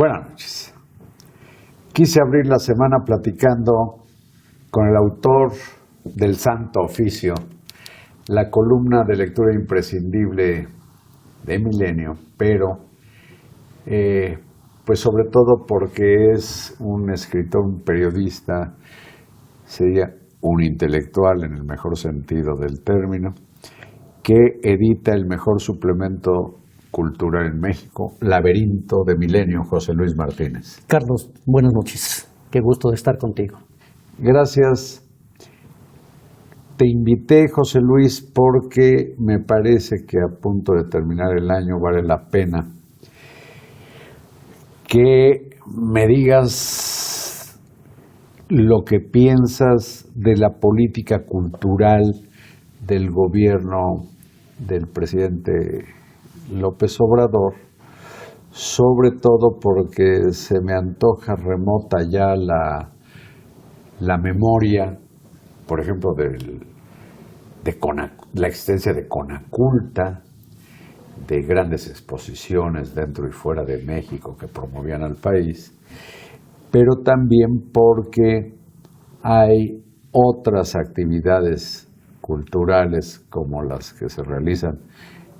Buenas noches. Quise abrir la semana platicando con el autor del Santo Oficio, la columna de lectura imprescindible de Milenio, pero pues sobre todo porque es un escritor, un periodista, sería un intelectual en el mejor sentido del término, que edita el mejor suplemento cultural en México, Laberinto de Milenio, José Luis Martínez. Carlos, buenas noches. Qué gusto de estar contigo. Gracias. Te invité, José Luis, porque me parece que a punto de terminar el año vale la pena que me digas lo que piensas de la política cultural del gobierno del presidente López Obrador, sobre todo porque se me antoja remota ya la memoria, por ejemplo, la existencia de Conaculta, de grandes exposiciones dentro y fuera de México que promovían al país, pero también porque hay otras actividades culturales como las que se realizan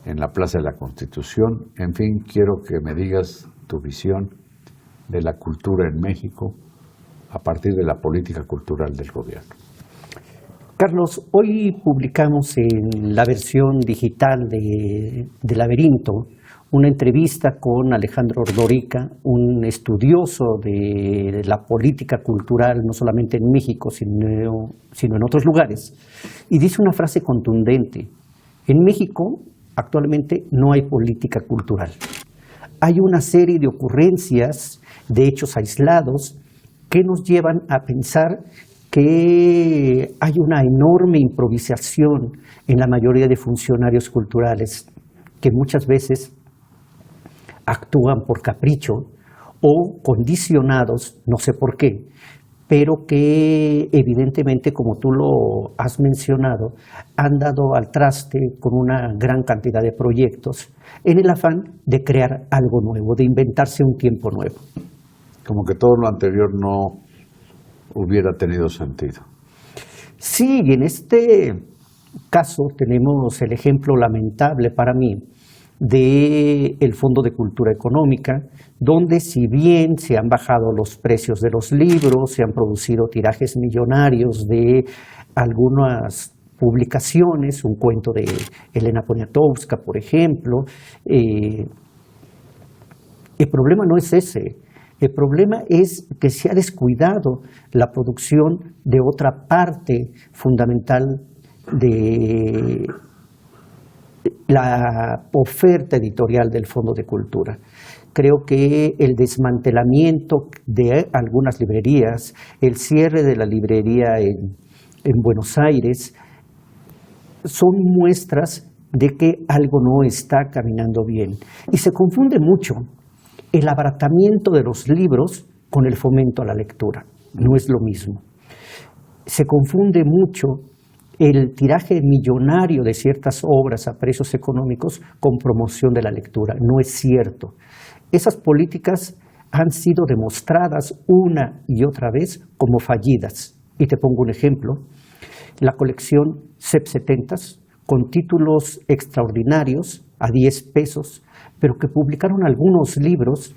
en la Plaza de la Constitución. En fin, quiero que me digas tu visión de la cultura en México a partir de la política cultural del gobierno. Carlos, hoy publicamos en la versión digital de Laberinto una entrevista con Alejandro Ordorica, un estudioso de la política cultural, no solamente en México, sino en otros lugares, y dice una frase contundente: en México actualmente no hay política cultural. Hay una serie de ocurrencias, de hechos aislados, que nos llevan a pensar que hay una enorme improvisación en la mayoría de funcionarios culturales, que muchas veces actúan por capricho o condicionados, no sé por qué, pero que evidentemente, como tú lo has mencionado, han dado al traste con una gran cantidad de proyectos en el afán de crear algo nuevo, de inventarse un tiempo nuevo. Como que todo lo anterior no hubiera tenido sentido. Sí, y en este caso tenemos el ejemplo lamentable para mí del Fondo de Cultura Económica, donde si bien se han bajado los precios de los libros, se han producido tirajes millonarios de algunas publicaciones, un cuento de Elena Poniatowska, por ejemplo, el problema no es ese. El problema es que se ha descuidado la producción de otra parte fundamental de la oferta editorial del Fondo de Cultura. Creo que el desmantelamiento de algunas librerías, el cierre de la librería en Buenos Aires, son muestras de que algo no está caminando bien. Y se confunde mucho el abaratamiento de los libros con el fomento a la lectura. No es lo mismo. Se confunde mucho el tiraje millonario de ciertas obras a precios económicos con promoción de la lectura. No es cierto. Esas políticas han sido demostradas una y otra vez como fallidas. Y te pongo un ejemplo: la colección CEP 70s, con títulos extraordinarios a 10 pesos, pero que publicaron algunos libros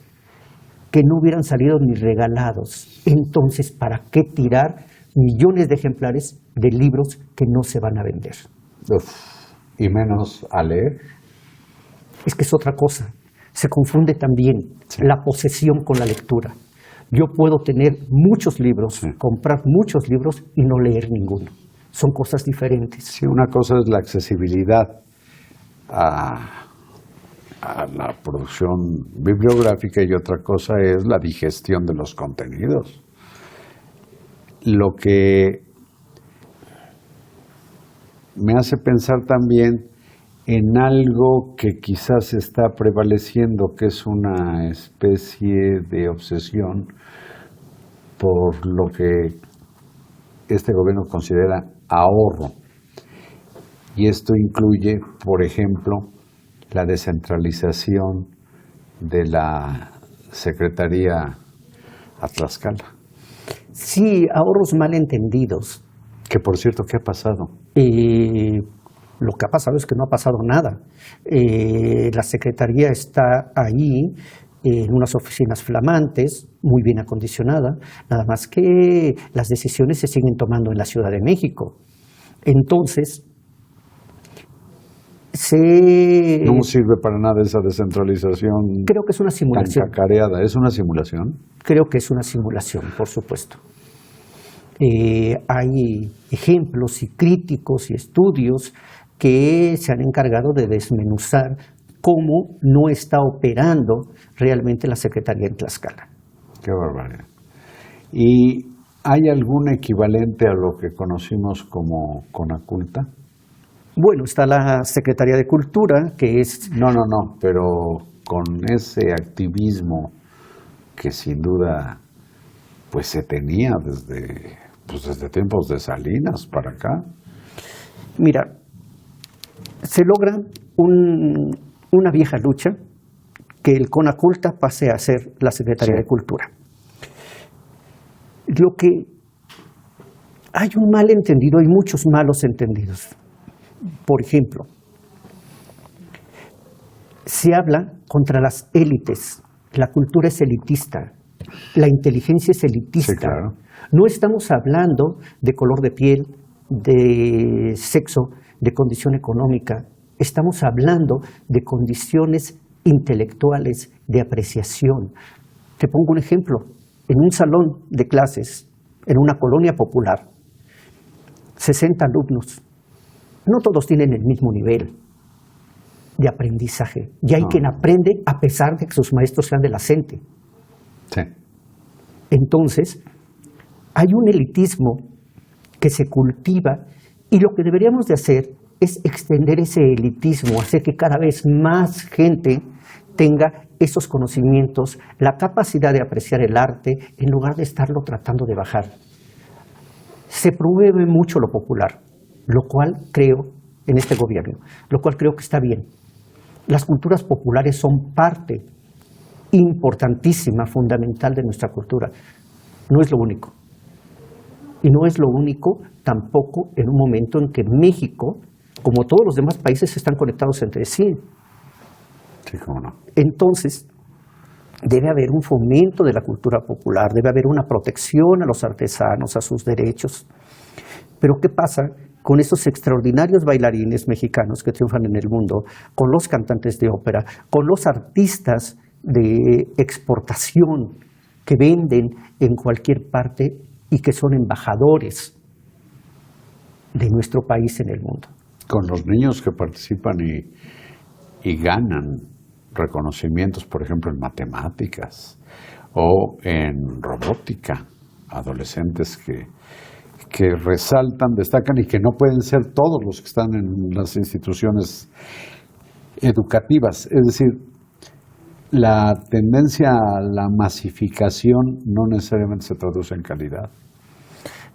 que no hubieran salido ni regalados. Entonces, ¿para qué tirar millones de ejemplares de libros que no se van a vender? Y menos a leer. Es que es otra cosa. Se confunde también la posesión con la lectura. Yo puedo tener muchos libros, comprar muchos libros y no leer ninguno. Son cosas diferentes. Sí, una cosa es la accesibilidad a la producción bibliográfica y otra cosa es la digestión de los contenidos. Lo que me hace pensar también en algo que quizás está prevaleciendo, que es una especie de obsesión por lo que este gobierno considera ahorro. Y esto incluye, por ejemplo, la descentralización de la secretaría a Tlaxcala. Sí, ahorros mal entendidos. Que por cierto, ¿qué ha pasado? Lo que ha pasado es que no ha pasado nada. La Secretaría está ahí en unas oficinas flamantes, muy bien acondicionada, nada más que las decisiones se siguen tomando en la Ciudad de México. Entonces, no sirve para nada esa descentralización. Creo que es una simulación. Tan cacareada. ¿Es una simulación? Creo que es una simulación, por supuesto. Hay ejemplos y críticos y estudios que se han encargado de desmenuzar cómo no está operando realmente la Secretaría en Tlaxcala. Qué barbaridad. ¿Y hay algún equivalente a lo que conocimos como Conaculta? Bueno, está la Secretaría de Cultura, que es... No, pero con ese activismo que sin duda pues se tenía desde tiempos de Salinas para acá. Mira, se logra una vieja lucha que el Conaculta pase a ser la Secretaría de Cultura. Lo que hay un malentendido, hay muchos malos entendidos. Por ejemplo, se habla contra las élites. La cultura es elitista, la inteligencia es elitista. Sí, claro. No estamos hablando de color de piel, de sexo, de condición económica. Estamos hablando de condiciones intelectuales, de apreciación. Te pongo un ejemplo. En un salón de clases, en una colonia popular, 60 alumnos. No todos tienen el mismo nivel de aprendizaje. Y hay quien aprende a pesar de que sus maestros sean de la CENTE. Sí. Entonces, hay un elitismo que se cultiva y lo que deberíamos de hacer es extender ese elitismo, hacer que cada vez más gente tenga esos conocimientos, la capacidad de apreciar el arte, en lugar de estarlo tratando de bajar. Se promueve mucho lo popular, lo cual creo, en este gobierno, lo cual creo que está bien. Las culturas populares son parte importantísima, fundamental de nuestra cultura. No es lo único. Y no es lo único tampoco en un momento en que México, como todos los demás países, están conectados entre sí. Sí, cómo no. Entonces, debe haber un fomento de la cultura popular, debe haber una protección a los artesanos, a sus derechos. Pero ¿qué pasa con esos extraordinarios bailarines mexicanos que triunfan en el mundo, con los cantantes de ópera, con los artistas de exportación que venden en cualquier parte y que son embajadores de nuestro país en el mundo? Con los niños que participan y ganan reconocimientos, por ejemplo, en matemáticas o en robótica, adolescentes que resaltan, destacan y que no pueden ser todos los que están en las instituciones educativas. Es decir, la tendencia a la masificación no necesariamente se traduce en calidad.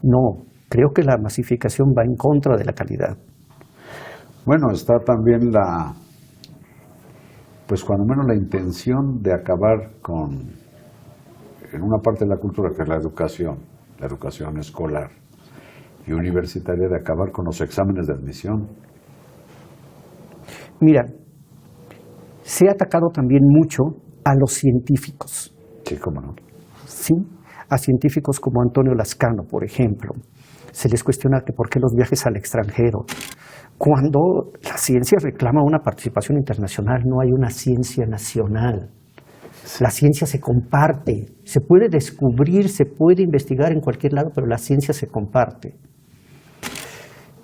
No, creo que la masificación va en contra de la calidad. Bueno, está también pues cuando menos la intención de acabar en una parte de la cultura que es la educación escolar y universitaria, de acabar con los exámenes de admisión. Mira, se ha atacado también mucho a los científicos. Sí, cómo no. Sí, a científicos como Antonio Lascano, por ejemplo. Se les cuestiona que por qué los viajes al extranjero. Cuando la ciencia reclama una participación internacional, no hay una ciencia nacional. La ciencia se comparte, se puede descubrir, se puede investigar en cualquier lado, pero la ciencia se comparte.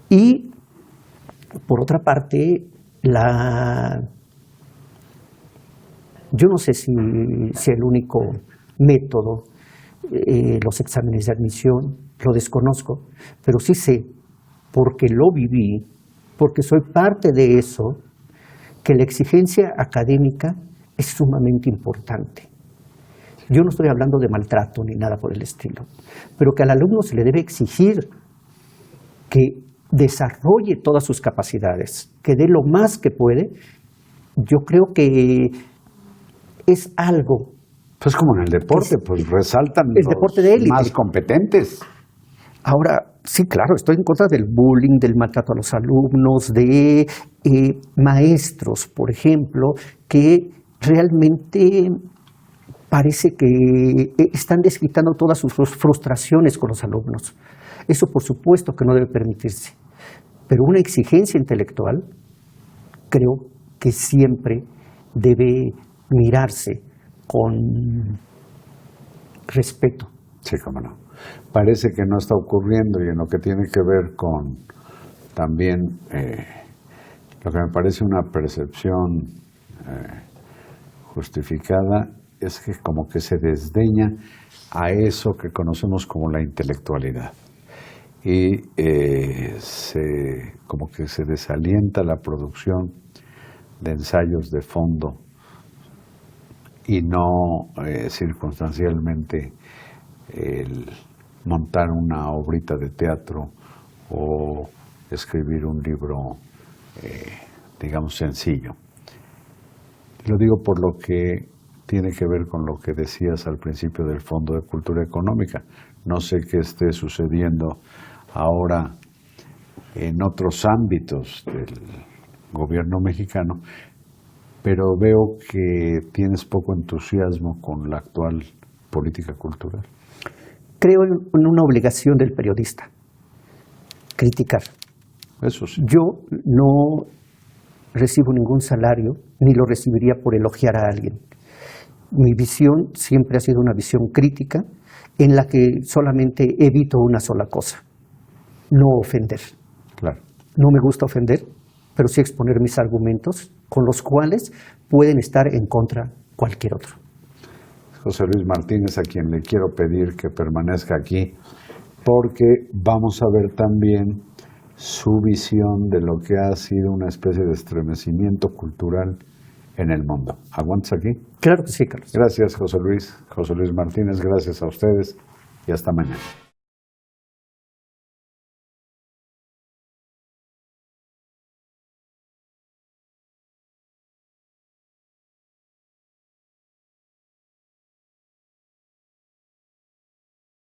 Y, por otra parte, yo no sé si el único método, los exámenes de admisión, lo desconozco, pero sí sé, porque lo viví, porque soy parte de eso, que la exigencia académica es sumamente importante. Yo no estoy hablando de maltrato ni nada por el estilo, pero que al alumno se le debe exigir que desarrolle todas sus capacidades, que dé lo más que puede. Yo creo que es algo Pues como en el deporte, pues resaltan el los deporte de élite. más competentes. Ahora, sí, claro, estoy en contra del bullying, del maltrato a los alumnos, de maestros, por ejemplo, que realmente parece que están desquitando todas sus frustraciones con los alumnos. Eso, por supuesto, que no debe permitirse. Pero una exigencia intelectual, creo que siempre debe mirarse con respeto. Sí, cómo no. Parece que no está ocurriendo, y en lo que tiene que ver con también lo que me parece una percepción justificada es que como que se desdeña a eso que conocemos como la intelectualidad y como que se desalienta la producción de ensayos de fondo y no circunstancialmente el montar una obrita de teatro o escribir un libro, digamos, sencillo. Lo digo por lo que tiene que ver con lo que decías al principio del Fondo de Cultura Económica. No sé qué esté sucediendo ahora en otros ámbitos del gobierno mexicano, pero veo que tienes poco entusiasmo con la actual política cultural. Creo en una obligación del periodista, criticar. Eso sí. Yo no recibo ningún salario, ni lo recibiría por elogiar a alguien. Mi visión siempre ha sido una visión crítica, en la que solamente evito una sola cosa: no ofender. Claro. No me gusta ofender, pero sí exponer mis argumentos, con los cuales pueden estar en contra cualquier otro. José Luis Martínez, a quien le quiero pedir que permanezca aquí, porque vamos a ver también su visión de lo que ha sido una especie de estremecimiento cultural en el mundo. ¿Aguantas aquí? Claro que sí, Carlos. Gracias, José Luis. José Luis Martínez, gracias a ustedes y hasta mañana.